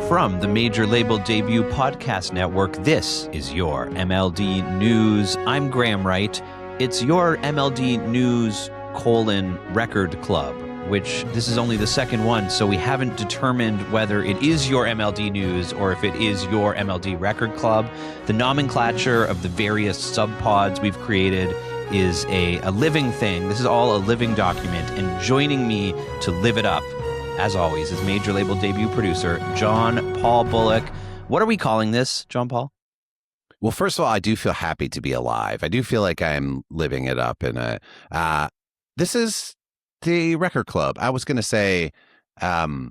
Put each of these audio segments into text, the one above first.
From the Major Label Debut Podcast Network, this is your MLD News. I'm Graham Wright. It's your MLD News Record Club, which this is only the second one, so we haven't determined whether it is your MLD News or if it is your MLD Record Club. The nomenclature of the various subpods we've created is a living thing. This is all a living document, and joining me to live it up, as always, is Major Label Debut producer John Paul Bullock. What are we calling this, John Paul? Well, first of all, I do feel happy to be alive. I do feel like I'm living it up. And this is the Record Club. I was going to say, I don't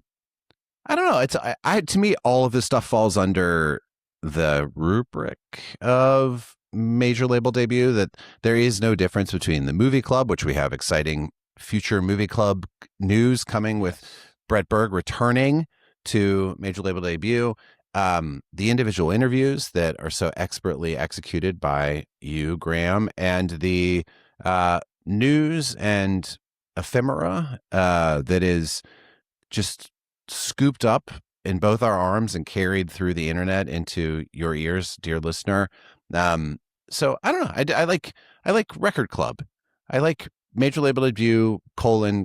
know. To me, all of this stuff falls under the rubric of Major Label Debut, that there is no difference between the Movie Club, which we have exciting future Movie Club news coming with Brett Berg returning to Major Label Debut, the individual interviews that are so expertly executed by you, Graham, and the news and ephemera that is just scooped up in both our arms and carried through the internet into your ears, dear listener. So I don't know. I like Record Club. I like Major Label Debut :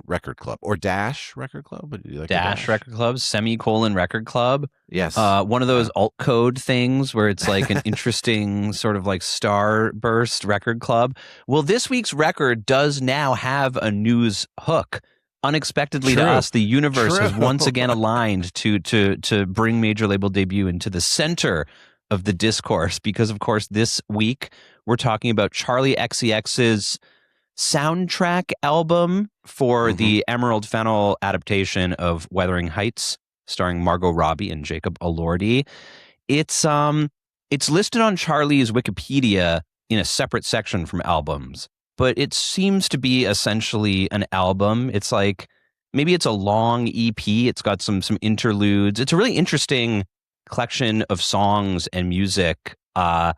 Record Club, or Dash Record Club. What do you like? Dash Record Club, semicolon Record Club. Yes. One of those alt code things where it's like an interesting sort of like starburst Record Club. Well, this week's record does now have a news hook. Unexpectedly to us, the universe has once again aligned to bring Major Label Debut into the center of the discourse, because of course this week we're talking about Charli XCX's soundtrack album for the Emerald Fennell adaptation of Withering Heights, starring Margot Robbie and Jacob Elordi. It's listed on Charli's Wikipedia in a separate section from albums, but it seems to be essentially an album. It's like, maybe it's a long EP. It's got some interludes. It's a really interesting collection of songs and music that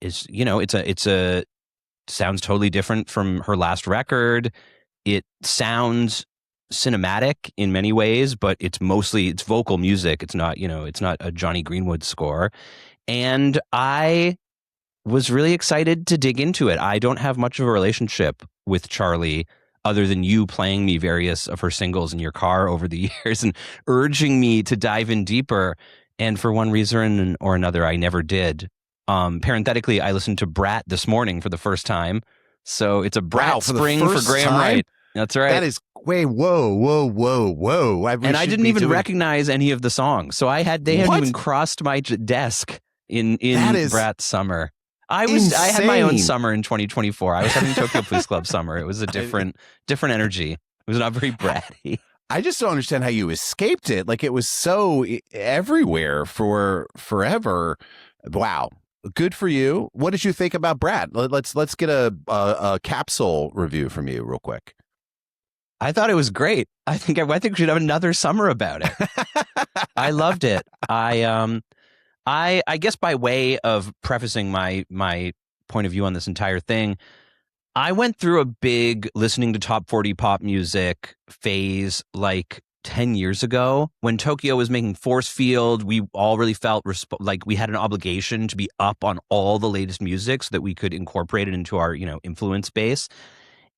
is, it's sounds totally different from her last record. It sounds cinematic in many ways, but it's vocal music. It's not a Johnny Greenwood score. And I was really excited to dig into it. I don't have much of a relationship with Charli other than you playing me various of her singles in your car over the years and urging me to dive in deeper. And for one reason or another, I never did. Parenthetically, I listened to Brat this morning for the first time. So it's a Brat spring for Graham Wright. That's right. That is whoa. I didn't even recognize any of the songs. So they hadn't even crossed my desk in Brat's summer. I had my own summer in 2024. I was having Tokyo Police Club summer. It was a different energy. It was not very bratty. I just don't understand how you escaped it. Like, it was so everywhere for forever. Wow. Good for you. What did you think about Brat? Let's get a capsule review from you real quick. I thought it was great. I think we should have another summer about it. I loved it. I guess by way of prefacing my point of view on this entire thing, I went through a big listening to top 40 pop music phase like 10 years ago when Tokyo was making Force Field. We all really felt like we had an obligation to be up on all the latest music so that we could incorporate it into our, influence base.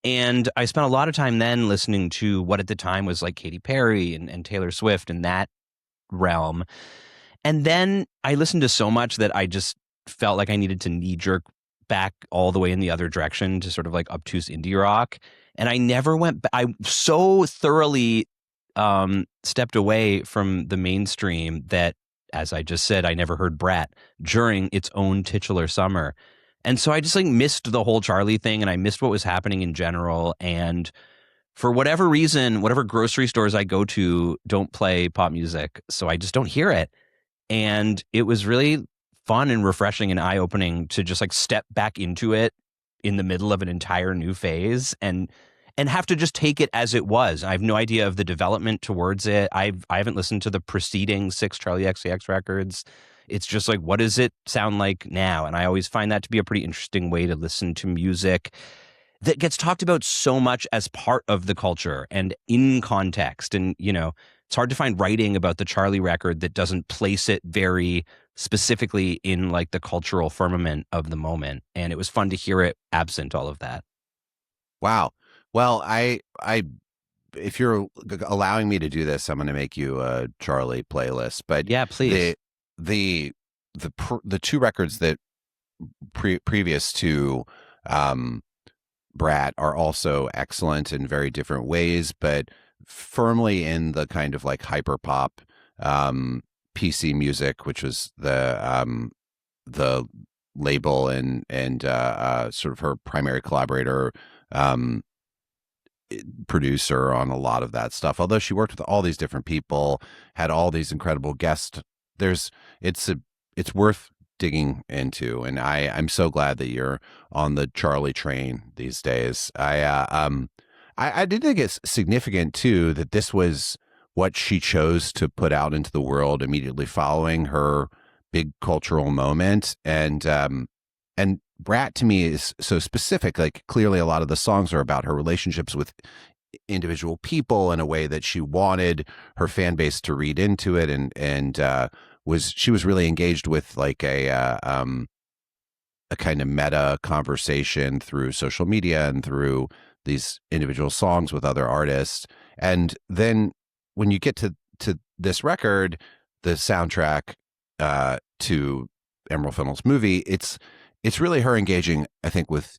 And I spent a lot of time then listening to what at the time was like Katy Perry and Taylor Swift and that realm. And then I listened to so much that I just felt like I needed to knee-jerk back all the way in the other direction to sort of like obtuse indie rock. And I never went back. I so thoroughly stepped away from the mainstream that, as I just said, I never heard Brat during its own titular summer. And so I just like missed the whole Charli thing, and I missed what was happening in general. And for whatever reason, whatever grocery stores I go to don't play pop music, so I just don't hear it. And it was really fun and refreshing and eye-opening to just like step back into it in the middle of an entire new phase and have to just take it as it was. I have no idea of the development towards it. I haven't listened to the preceding 6 Charli XCX records. It's just like, what does it sound like now? And I always find that to be a pretty interesting way to listen to music that gets talked about so much as part of the culture and in context. And, it's hard to find writing about the Charli record that doesn't place it very specifically in like the cultural firmament of the moment. And it was fun to hear it absent all of that. Wow. Well, if you're allowing me to do this, I'm going to make you a Charli playlist. But Yeah, please. the the two records that previous to Brat are also excellent in very different ways, but firmly in the kind of like hyper pop PC music, which was the label and sort of her primary collaborator, producer on a lot of that stuff. Although she worked with all these different people, had all these incredible guests. It's worth digging into, and I'm so glad that you're on the Charli train these days. I did think it's significant too that this was what she chose to put out into the world immediately following her big cultural moment, and Brat to me is so specific. Like clearly a lot of the songs are about her relationships with individual people in a way that she wanted her fan base to read into it, and she was really engaged with like a kind of meta conversation through social media and through these individual songs with other artists. And then when you get to this record, the soundtrack to Emerald Fennell's movie, it's really her engaging, I think, with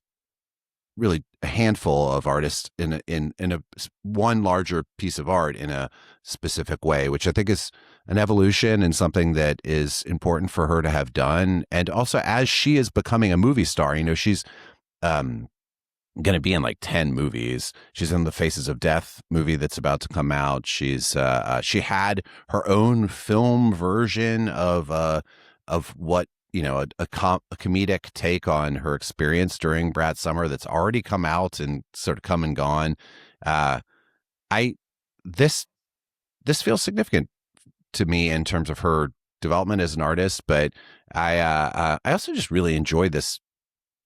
really a handful of artists in a one larger piece of art in a specific way, which I think is an evolution and something that is important for her to have done. And also, as she is becoming a movie star, she's going to be in like 10 movies. She's in the Faces of Death movie that's about to come out. She's she had her own film version of what a comedic take on her experience during Brat Summer that's already come out and sort of come and gone. This feels significant to me in terms of her development as an artist, but I also just really enjoyed this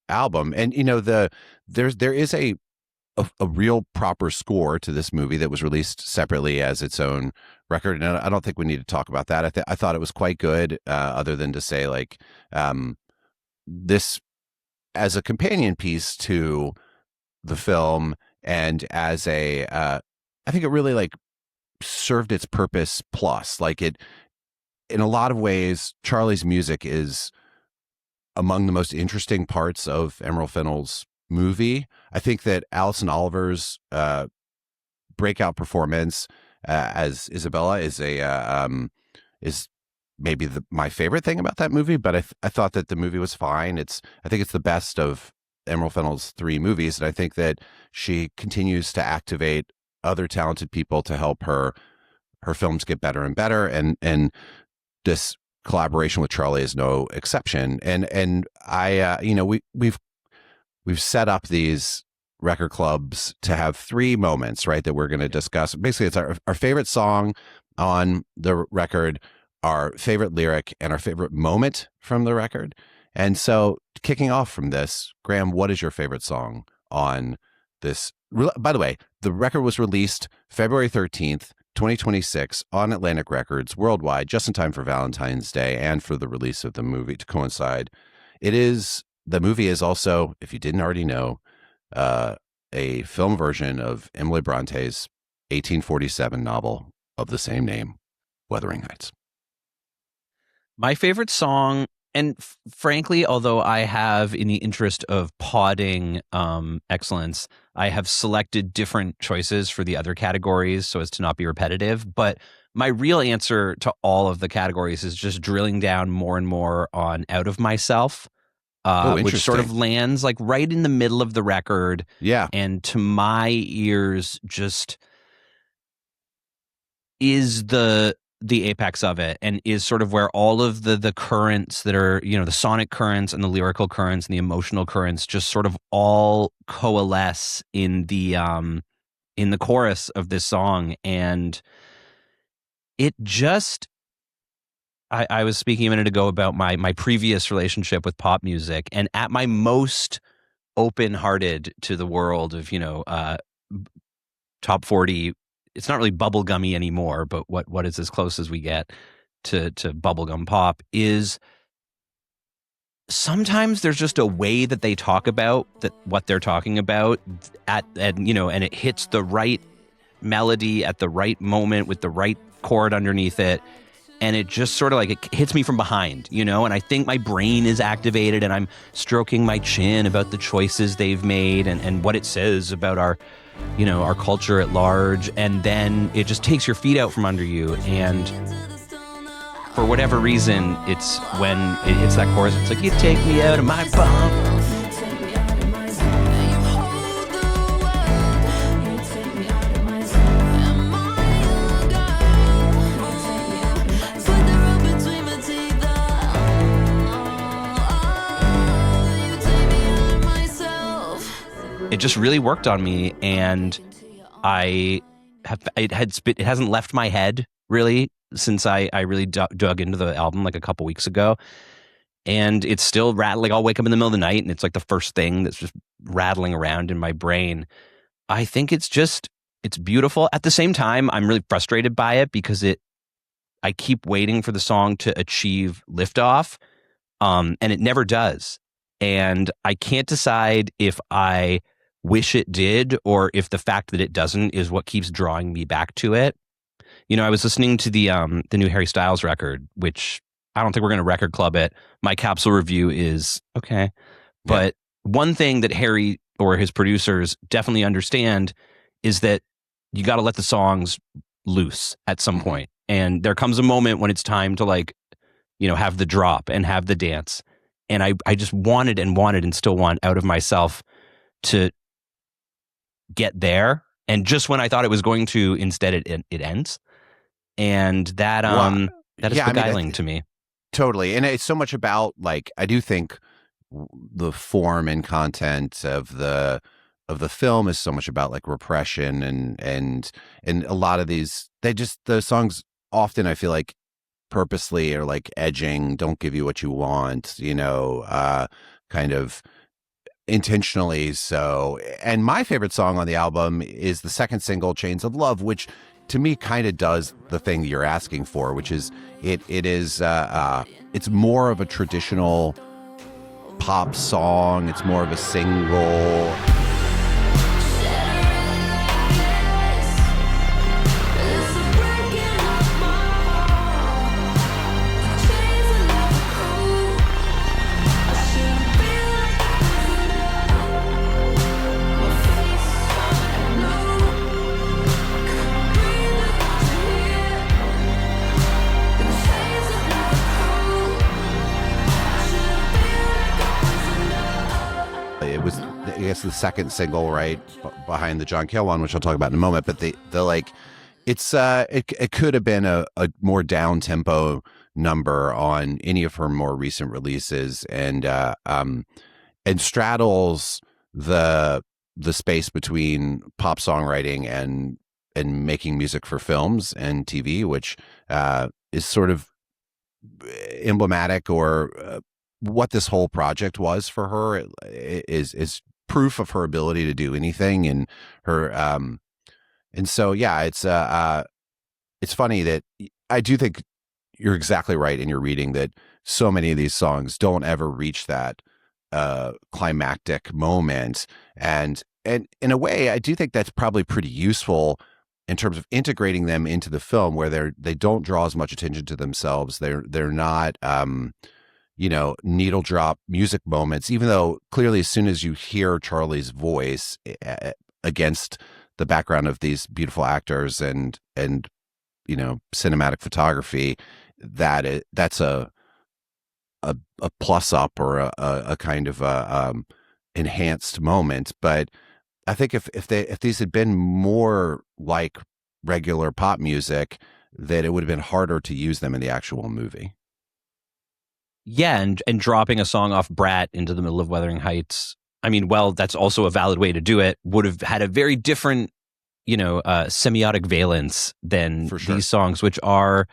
album. And there is a real proper score to this movie that was released separately as its own record, and I don't think we need to talk about that. I thought it was quite good, other than to say like this as a companion piece to the film, and as I think it really like served its purpose plus. Like it, in a lot of ways, Charli's music is among the most interesting parts of Emerald Fennell's movie. I think that Alison Oliver's breakout performance as Isabella is maybe my favorite thing about that movie. But I thought that the movie was fine. I think it's the best of Emerald Fennell's 3 movies, and I think that she continues to activate other talented people to help her films get better and better, and this collaboration with Charli is no exception. And I we've set up these record clubs to have 3 moments, right, that we're going to discuss. Basically, it's our favorite song on the record, our favorite lyric, and our favorite moment from the record. And so kicking off from this, Graham, what is your favorite song on this? By the way, the record was released February 13th, 2026 on Atlantic Records worldwide, just in time for Valentine's Day and for the release of the movie to coincide. The movie is also, if you didn't already know, a film version of Emily Bronte's 1847 novel of the same name, Wuthering Heights. My favorite song, and frankly, although I have, in the interest of podding excellence, I have selected different choices for the other categories so as to not be repetitive. But my real answer to all of the categories is just drilling down more and more on Out of Myself. Which sort of lands like right in the middle of the record. Yeah. And to my ears, just is the apex of it, and is sort of where all of the currents that are, the sonic currents and the lyrical currents and the emotional currents just sort of all coalesce in the chorus of this song. And it just, I was speaking a minute ago about my previous relationship with pop music, and at my most open-hearted to the world of, top 40 it's not really bubblegummy anymore, but what is as close as we get to bubblegum pop is sometimes there's just a way that they talk about what they're talking about and it hits the right melody at the right moment with the right chord underneath it. And it just sort of like it hits me from behind, and I think my brain is activated and I'm stroking my chin about the choices they've made and what it says about our culture at large. And then it just takes your feet out from under you. And for whatever reason, it's when it hits that chorus, it's like, you take me out of my bum. It just really worked on me, and it hasn't left my head really since I really dug into the album like a couple weeks ago, and it's still rattling. I'll wake up in the middle of the night and it's like the first thing that's just rattling around in my brain. I think it's beautiful. At the same time, I'm really frustrated by it because I keep waiting for the song to achieve liftoff, and it never does, and I can't decide if I wish it did or if the fact that it doesn't is what keeps drawing me back to it. I was listening to the new Harry Styles record, which I don't think we're going to record club it. My capsule review is okay. But one thing that Harry or his producers definitely understand is that you got to let the songs loose at some point. And there comes a moment when it's time to have the drop and have the dance. And I just wanted and still want out of myself to get there, and just when I thought it was going to, instead it ends, and that is beguiling to me. Totally, and it's so much about I do think the form and content of the film is so much about repression and a lot of these the songs often I feel like purposely are edging, don't give you what you want, kind of intentionally so. And my favorite song on the album is the second single, Chains of Love, which to me kind of does the thing you're asking for, which is it's more of a traditional pop song. It's more of a single. I guess the second single, right behind the John Cale one, which I'll talk about in a moment. But it could have been a more down tempo number on any of her more recent releases, and straddles the space between pop songwriting and making music for films and TV, which is sort of emblematic or what this whole project was for her. Is proof of her ability to do anything, and her and so it's funny that I do think you're exactly right in your reading that so many of these songs don't ever reach that climactic moment, and in a way I do think that's probably pretty useful in terms of integrating them into the film, where they don't draw as much attention to themselves. They're not needle drop music moments, even though clearly as soon as you hear Charli's voice against the background of these beautiful actors and cinematic photography, that's a plus up or a kind of enhanced moment. But I think if these had been more like regular pop music, that it would have been harder to use them in the actual movie. Yeah, and dropping a song off Brat into the middle of Wuthering Heights, I mean, well, that's also a valid way to do it, would have had a very different, semiotic valence than these songs, which are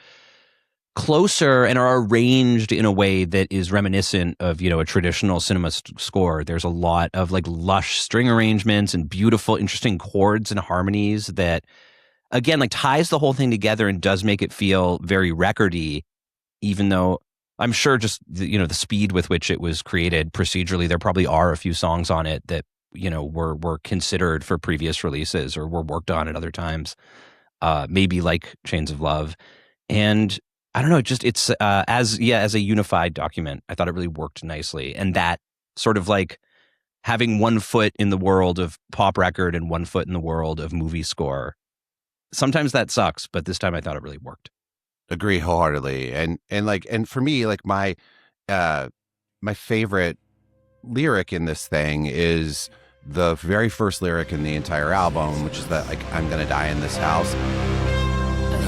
closer and are arranged in a way that is reminiscent of, a traditional cinema score. There's a lot of lush string arrangements and beautiful, interesting chords and harmonies that again, like ties the whole thing together and does make it feel very recordy, even though I'm sure just the speed with which it was created procedurally, there probably are a few songs on it that were considered for previous releases or were worked on at other times, maybe like Chains of Love. And I don't know, it's as a unified document, I thought it really worked nicely. And that sort of like having one foot in the world of pop record and one foot in the world of movie score, sometimes that sucks, but this time I thought it really worked. Agree wholeheartedly. And for me, like my favorite lyric in this thing is the very first lyric in the entire album, which is that, like, I'm gonna die in this house. I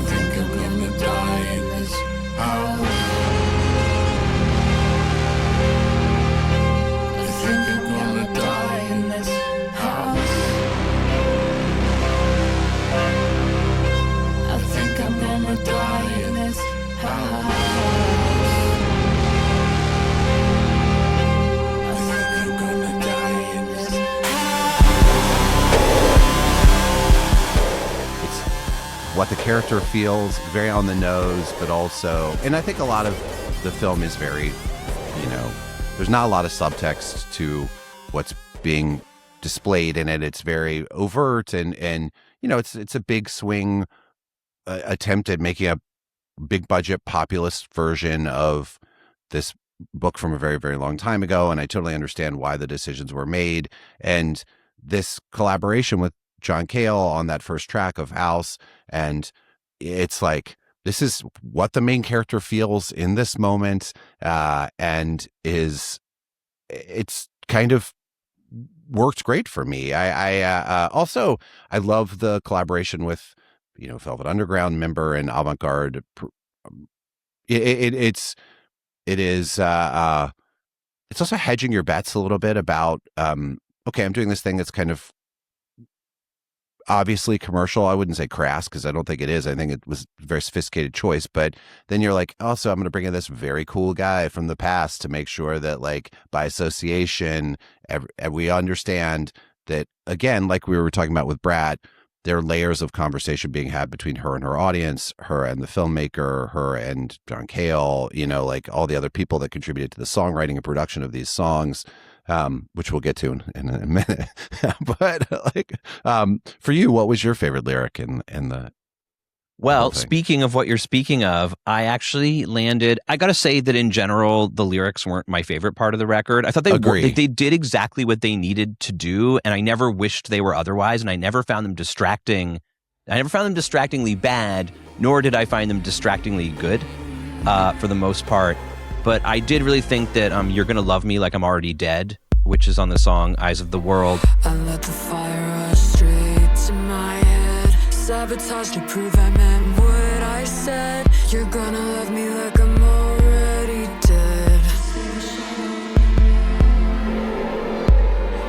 think I'm gonna die in this house. I think I'm gonna die in this house. I think I'm gonna die in this house. What the character feels, very on the nose, but also, and I think a lot of the film is very, there's not a lot of subtext to what's being displayed in it. It's very overt and it's a big swing attempt at making a big budget populist version of this book from a very, very long time ago. And I totally understand why the decisions were made. And this collaboration with John Cale on that first track of House, and it's like, this is what the main character feels in this moment, and it's kind of worked great for me. I also love the collaboration with Velvet Underground member and avant-garde. It's also hedging your bets a little bit about okay, I'm doing this thing that's kind of obviously commercial. I wouldn't say crass because I don't think it is. I think it was a very sophisticated choice. But then you're like, also, I'm going to bring in this very cool guy from the past to make sure that, like, by association, we understand that, again, like we were talking about with Brad, there are layers of conversation being had between her and her audience, her and the filmmaker, her and John Cale, like all the other people that contributed to the songwriting and production of these songs. Which we'll get to in a minute. But for you, what was your favorite lyric in the? Well, speaking of what you're speaking of, I actually landed. I got to say that in general, the lyrics weren't my favorite part of the record. I thought they did exactly what they needed to do, and I never wished they were otherwise. And I never found them distracting. I never found them distractingly bad, nor did I find them distractingly good, for the most part. But I did really think that You're Gonna Love Me Like I'm Already Dead, which is on the song Eyes of the World. I let the fire rush straight to my head. Sabotage to prove I meant what I said. You're gonna love me like I'm already dead.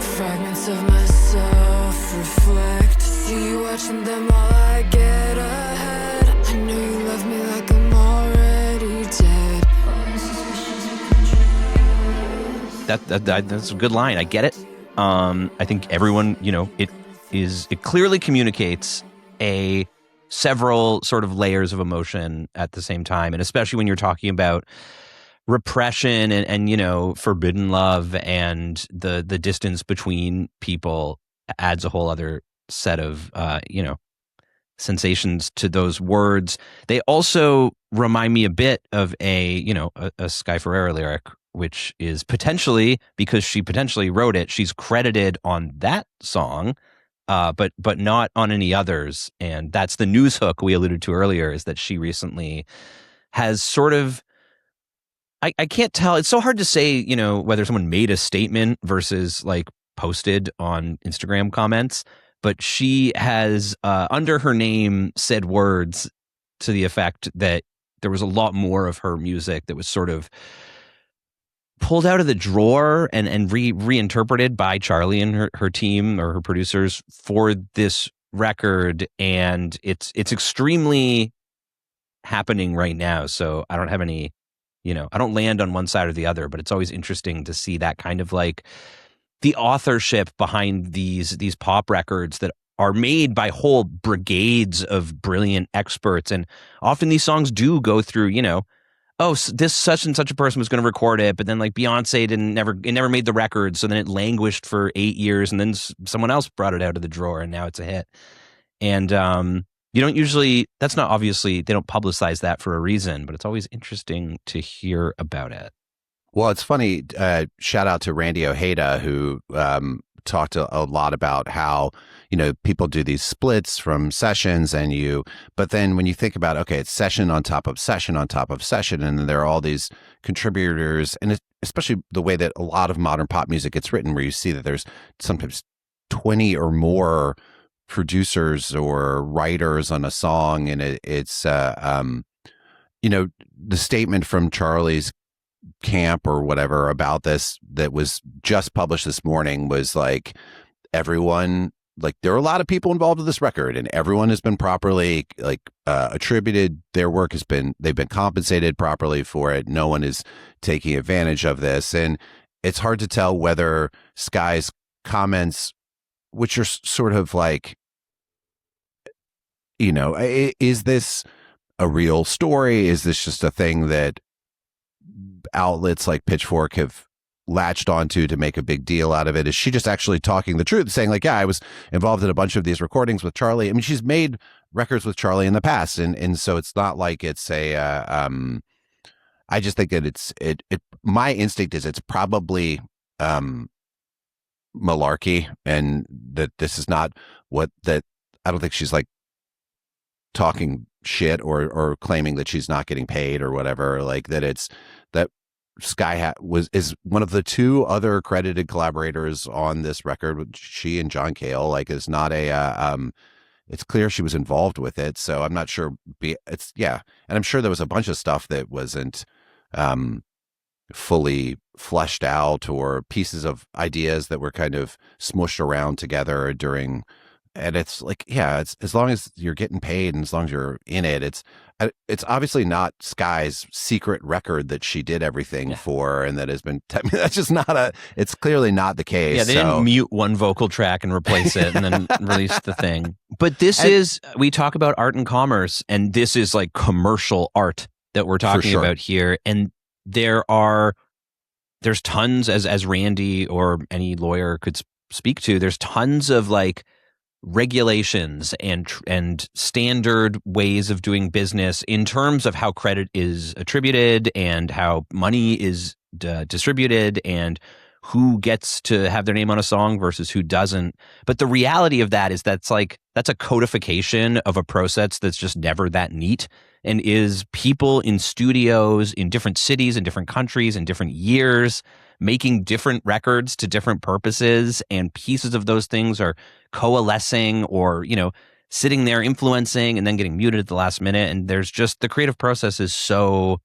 Fragments of myself reflect. See you watching them while I get ahead. I know you love me like I'm already dead. That's a good line. I get it. I think everyone, it clearly communicates several sort of layers of emotion at the same time, and especially when you're talking about repression and forbidden love and the distance between people adds a whole other set of sensations to those words. They also remind me a bit of a Sky Ferreira lyric, which is potentially, because she potentially wrote it, she's credited on that song, but not on any others. And that's the news hook we alluded to earlier, is that she recently has sort of, I can't tell. It's so hard to say, whether someone made a statement versus like posted on Instagram comments, but she has, under her name, said words to the effect that there was a lot more of her music that was sort of pulled out of the drawer and reinterpreted by Charli and her team or her producers for this record, and it's extremely happening right now. So I don't have any, I don't land on one side or the other, but it's always interesting to see that kind of like the authorship behind these pop records that are made by whole brigades of brilliant experts. And often these songs do go through, this such and such a person was going to record it, but then like Beyonce it never made the record. So then it languished for 8 years, and then someone else brought it out of the drawer, and now it's a hit. And you don't usually, that's not obviously, they don't publicize that for a reason, but it's always interesting to hear about it. Well, it's funny. Shout out to Randy Ojeda, who talked a lot about how, people do these splits from sessions but then when you think about, okay, it's session on top of session on top of session, and then there are all these contributors, and especially the way that a lot of modern pop music gets written, where you see that there's sometimes 20 or more producers or writers on a song. And it's, the statement from Charli's camp or whatever about this that was just published this morning was like, everyone, like, there are a lot of people involved with this record, and everyone has been properly attributed. Their work they've been compensated properly for it. No one is taking advantage of this. And it's hard to tell whether Sky's comments, which are sort of like, is this a real story? Is this just a thing that outlets like Pitchfork have latched onto to make a big deal out of it? Is she just actually talking the truth, saying like, yeah, I was involved in a bunch of these recordings with Charli? I mean, she's made records with Charli in the past, and so it's not like it's a I just think that my instinct is it's probably malarkey, and that this is not I don't think she's like talking shit or claiming that she's not getting paid or whatever, like that. It's that Sky is one of the two other credited collaborators on this record. She and John Cale, like, is not it's clear she was involved with it. So I'm not sure. And I'm sure there was a bunch of stuff that wasn't fully fleshed out, or pieces of ideas that were kind of smushed around together during. And it's like, yeah, it's as long as you're getting paid and as long as you're in it, it's obviously not Sky's secret record that she did everything for, and that has been. I mean, that's just not it's clearly not the case. Yeah, they didn't mute one vocal track and replace it and then release the thing. But we talk about art and commerce, and this is like commercial art that we're talking about here. And there's tons, as Randy or any lawyer could speak to, there's tons of like regulations and standard ways of doing business in terms of how credit is attributed and how money is distributed and who gets to have their name on a song versus who doesn't. But the reality of that is that's a codification of a process that's just never that neat, and is people in studios in different cities, in different countries, in different years, making different records to different purposes, and pieces of those things are coalescing or, sitting there influencing and then getting muted at the last minute. And there's just, the creative process is so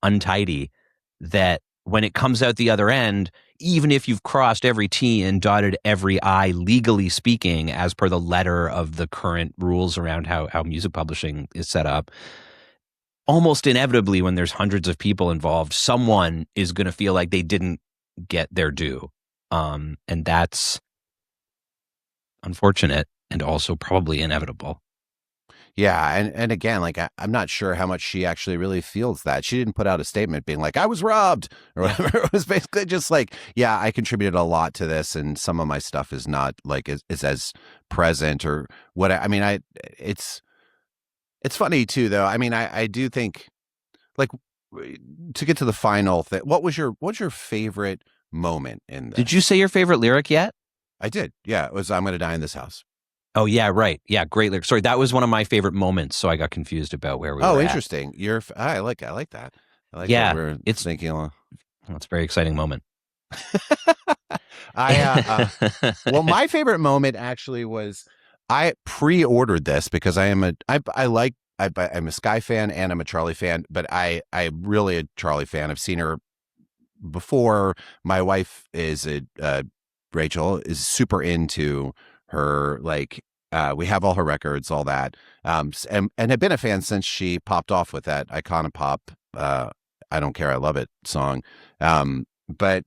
untidy that when it comes out the other end, even if you've crossed every T and dotted every I, legally speaking, as per the letter of the current rules around how music publishing is set up, almost inevitably, when there's hundreds of people involved, someone is going to feel like they didn't get their due. And that's unfortunate and also probably inevitable. Yeah. And again, like, I'm not sure how much she actually really feels that. She didn't put out a statement being like, I was robbed or whatever. It was basically just like, yeah, I contributed a lot to this, and some of my stuff is not like is as present or what. I mean, it's funny too, though. I mean, I do think, like, to get to the final thing, what's your favorite moment in this? Did you say your favorite lyric yet? I did. Yeah, it was "I'm gonna die in this house." Oh yeah, right. Yeah, great lyric. Sorry, that was one of my favorite moments. So I got confused about where we were. Oh, interesting. I like that. I like that we're thinking. Well, it's a very exciting moment. Well, my favorite moment actually was, I pre-ordered this because I'm a Sky fan and I'm a Charli fan, but I'm really a Charli fan. I've seen her before. My wife is Rachel is super into her, like, we have all her records, all that, and have been a fan since she popped off with that Iconopop "I Don't Care, I Love It" song. But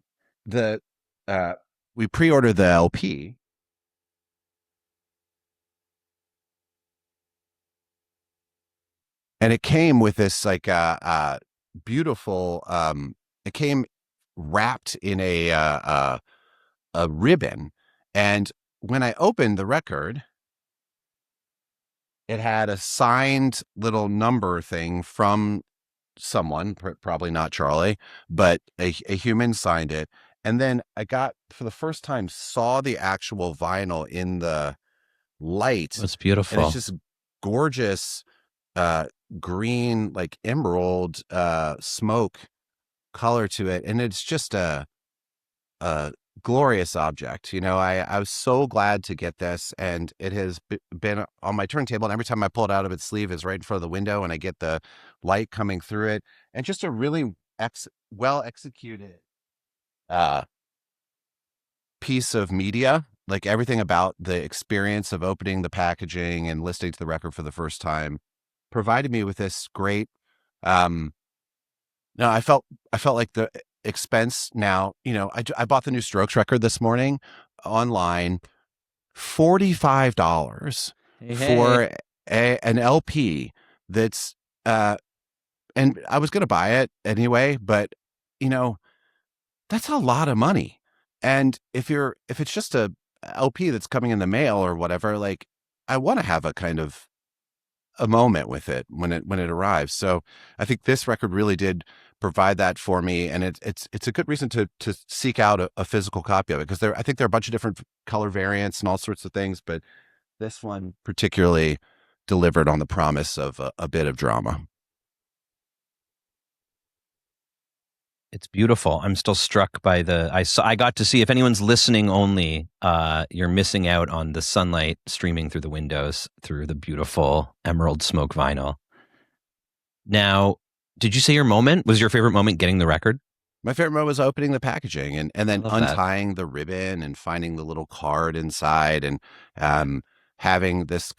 we pre-ordered the LP, and it came with this like beautiful. It came wrapped in a ribbon, and when I opened the record, it had a signed little number thing from someone, probably not Charli, but a human signed it. And then I got, for the first time, saw the actual vinyl in the light. It's beautiful. And it's just gorgeous green, like emerald smoke color to it. And it's just a glorious object. I was so glad to get this, and it has been on my turntable, and every time I pull it out of its sleeve is right in front of the window, and I get the light coming through it, and just a really well executed piece of media. Like, everything about the experience of opening the packaging and listening to the record for the first time provided me with this great no, I felt like the expense now, I bought the new Strokes record this morning online, $45 for an LP that's and I was going to buy it anyway, but that's a lot of money. And if it's just a LP that's coming in the mail or whatever, like, I want to have a kind of a moment with it when it arrives. So I think this record really did provide that for me, and it's a good reason to seek out a physical copy of it, because I think there are a bunch of different color variants and all sorts of things, but this one particularly delivered on the promise of a bit of drama. It's beautiful. I'm still struck by I got to see, if anyone's listening only, you're missing out on the sunlight streaming through the windows through the beautiful emerald smoke vinyl. Now, did you say your moment was your favorite moment getting the record? My favorite moment was opening the packaging and then untying the ribbon and finding the little card inside, and having there's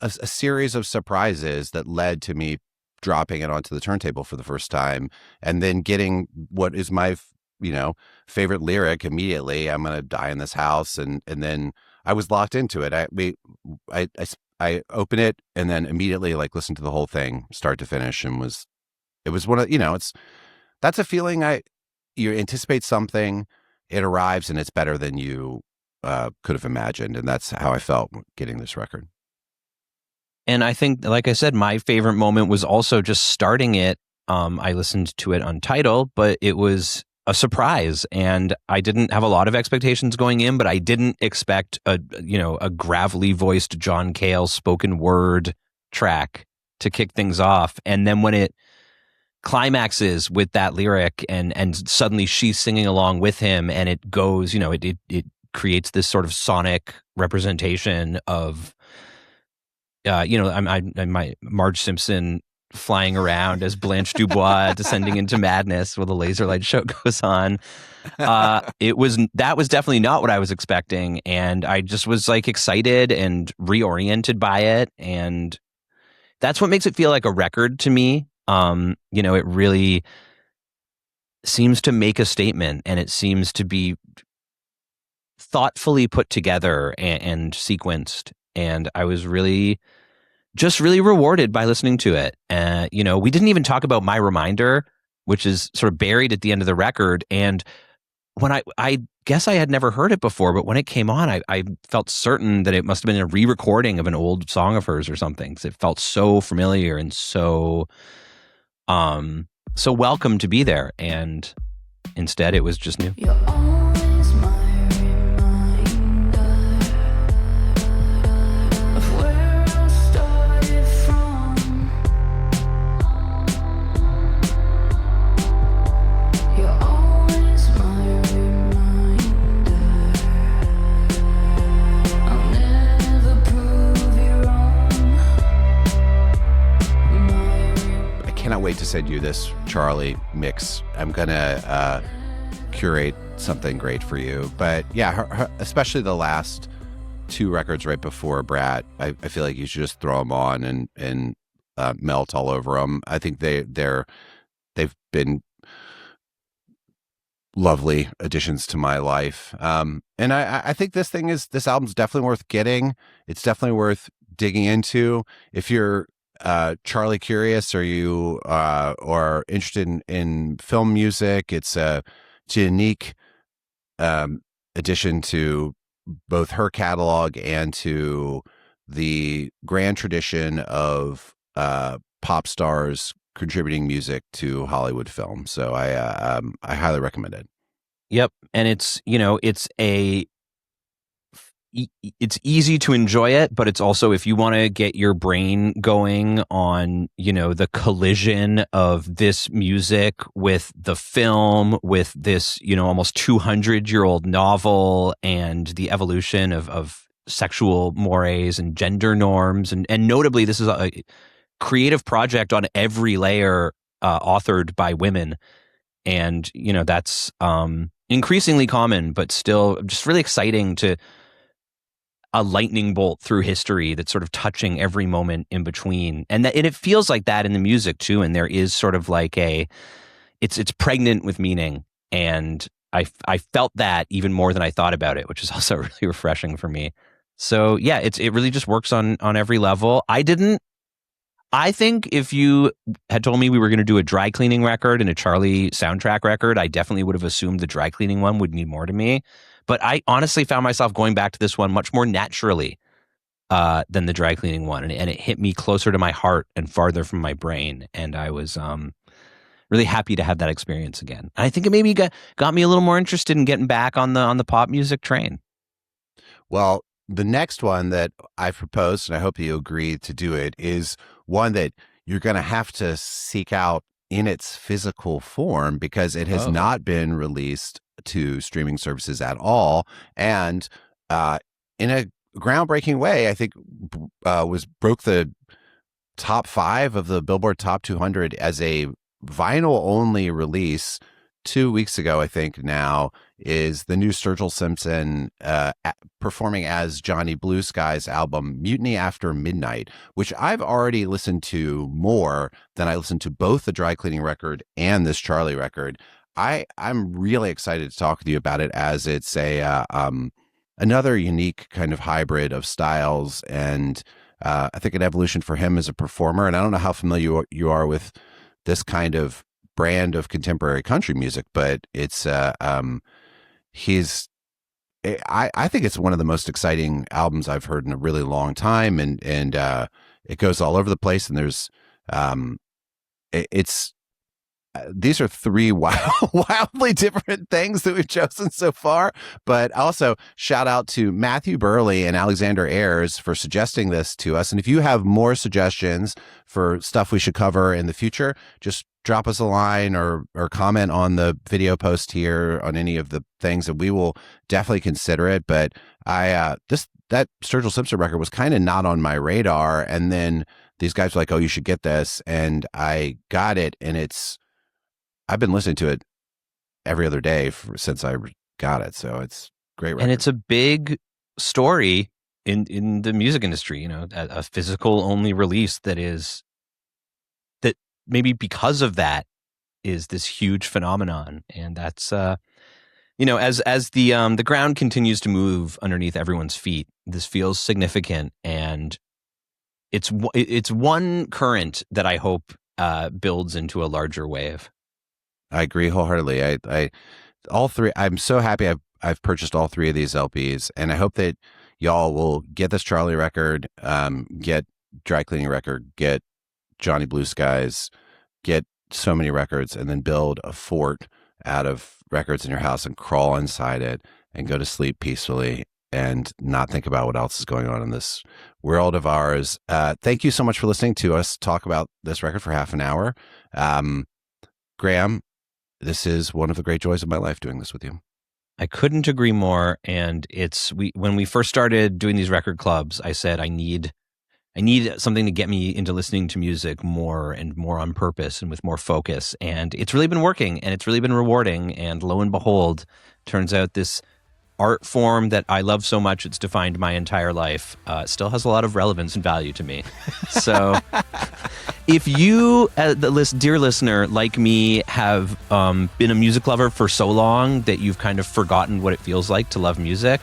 a series of surprises that led to me dropping it onto the turntable for the first time, and then getting what is my favorite lyric immediately. I'm gonna die in this house, and then I was locked into it. I open it and then immediately listened to the whole thing start to finish, and it was one of that's a feeling. You anticipate something, it arrives, and it's better than you could have imagined, and that's how I felt getting this record. And I think, like I said, my favorite moment was also just starting it. I listened to it on Tidal, but it was a surprise, and I didn't have a lot of expectations going in, but I didn't expect a gravelly voiced John Cale spoken word track to kick things off. And then when it climaxes with that lyric and suddenly she's singing along with him, and it goes, it creates this sort of sonic representation of my Marge Simpson flying around as Blanche Dubois descending into madness while the laser light show goes on. That was definitely not what I was expecting, and I just was excited and reoriented by it, and that's what makes it feel like a record to me. It really seems to make a statement, and it seems to be thoughtfully put together and sequenced. And I was really rewarded by listening to it. We didn't even talk about My Reminder, which is sort of buried at the end of the record. And when I guess I had never heard it before, but when it came on, I felt certain that it must have been a re-recording of an old song of hers or something, because it felt so familiar and so welcome to be there. And instead, it was just new. You're always my reminder of where I started from. You're always my reminder. I'll never prove you wrong. I cannot wait to send you this Charli mix. I'm gonna curate something great for you. But yeah, her, especially the last two records right before Brat, I feel like you should just throw them on and melt all over them. I think they've been lovely additions to my life. And I think this album's definitely worth getting. It's definitely worth digging into. If you're Charli curious? Are you or interested in film music? It's a unique addition to both her catalog and to the grand tradition of pop stars contributing music to Hollywood film. So I highly recommend it. Yep, and it's it's easy to enjoy it, but it's also, if you want to get your brain going on, the collision of this music with the film, with this, almost 200-year-old novel, and the evolution of sexual mores and gender norms. And notably, this is a creative project on every layer, authored by women. And, that's increasingly common, but still just really exciting to a lightning bolt through history that's sort of touching every moment in between. And it feels like that in the music too. And there is sort of like it's pregnant with meaning. And I felt that even more than I thought about it, which is also really refreshing for me. So yeah, it really just works on every level. I think if you had told me we were going to do a dry cleaning record and a Charli soundtrack record, I definitely would have assumed the dry cleaning one would mean more to me. But I honestly found myself going back to this one much more naturally than the dry cleaning one. And it hit me closer to my heart and farther from my brain. And I was really happy to have that experience again. And I think it maybe got me a little more interested in getting back on the pop music train. Well, the next one that I've proposed, and I hope you agree to do it, is one that you're going to have to seek out in its physical form because it has not been released to streaming services at all. And in a groundbreaking way, I think broke the top 5 of the Billboard Top 200 as a vinyl only release 2 weeks ago. I think now is the new Sturgill Simpson performing as Johnny Blue Sky's album Mutiny After Midnight, which I've already listened to more than I listened to both the dry cleaning record and this Charli record. I'm really excited to talk with you about it, as it's a another unique kind of hybrid of styles, and I think an evolution for him as a performer. And I don't know how familiar you are with this kind of brand of contemporary country music, but it's I think it's one of the most exciting albums I've heard in a really long time, and it goes all over the place, and there's these are 3 wildly different things that we've chosen so far. But also shout out to Matthew Burley and Alexander Ayers for suggesting this to us. And if you have more suggestions for stuff we should cover in the future, just drop us a line or comment on the video post here on any of the things, and we will definitely consider it. But that Sturgill Simpson record was kind of not on my radar, and then these guys were like, "Oh, you should get this," and I got it, and I've been listening to it every other day since I got it. So it's great record. And it's a big story in the music industry, a physical only release that maybe because of that is this huge phenomenon. And that's, as the ground continues to move underneath everyone's feet, this feels significant. And it's one current that I hope builds into a larger wave. I agree wholeheartedly. All 3. I'm so happy I've purchased all 3 of these LPs, and I hope that y'all will get this Charli record, get dry cleaning record, get Johnny Blue Skies, get so many records, and then build a fort out of records in your house and crawl inside it and go to sleep peacefully and not think about what else is going on in this world of ours. Thank you so much for listening to us talk about this record for half an hour. Graham, this is one of the great joys of my life doing this with you. I couldn't agree more. And when we first started doing these record clubs, I said, I need something to get me into listening to music more and more on purpose and with more focus. And it's really been working, and it's really been rewarding. And lo and behold, turns out this art form that I love so much, it's defined my entire life, still has a lot of relevance and value to me. So if you, dear listener, like me, have been a music lover for so long that you've kind of forgotten what it feels like to love music,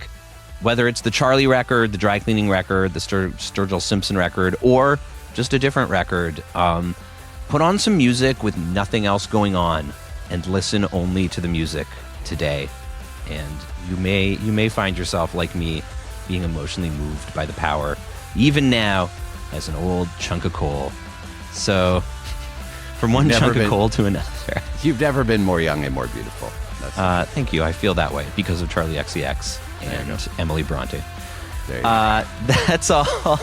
whether it's the Charli record, the dry cleaning record, the Sturgill Simpson record, or just a different record. Put on some music with nothing else going on and listen only to the music today. And you may find yourself, like me, being emotionally moved by the power, even now, as an old chunk of coal. So, from one chunk of coal to another. You've never been more young and more beautiful. Thank you. I feel that way because of Charli XCX and Emily Bronte. That's all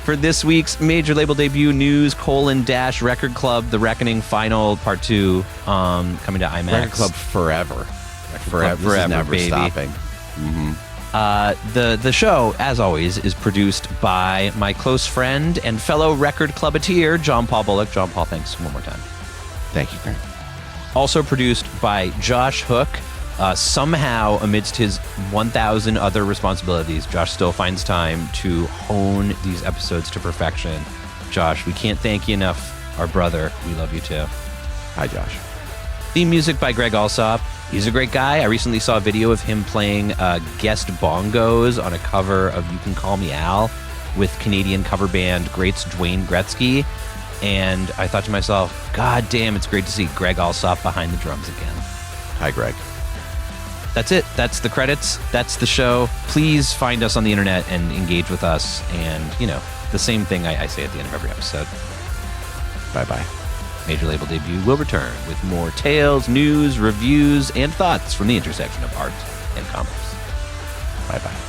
for this week's major label debut news: Record Club, The Reckoning Final Part 2, coming to IMAX. Record Club forever. Forever, never baby. stopping. The show, as always, is produced by my close friend and fellow Record Clubbeteer, John Paul Bullock. John Paul, thanks one more time. Thank you, Graham. Also produced by Josh Hook. Somehow, amidst his 1,000 other responsibilities, Josh still finds time to hone these episodes to perfection. Josh, we can't thank you enough. Our brother, we love you too. Hi, Josh. Theme music by Greg Alsop. He's a great guy. I recently saw a video of him playing guest bongos on a cover of You Can Call Me Al with Canadian cover band greats Dwayne Gretzky. And I thought to myself, God damn, it's great to see Greg Alsop behind the drums again. Hi, Greg. That's it. That's the credits. That's the show. Please find us on the internet and engage with us. And, the same thing I say at the end of every episode. Bye-bye. Major Label Debut will return with more tales, news, reviews, and thoughts from the intersection of art and commerce. Bye-bye.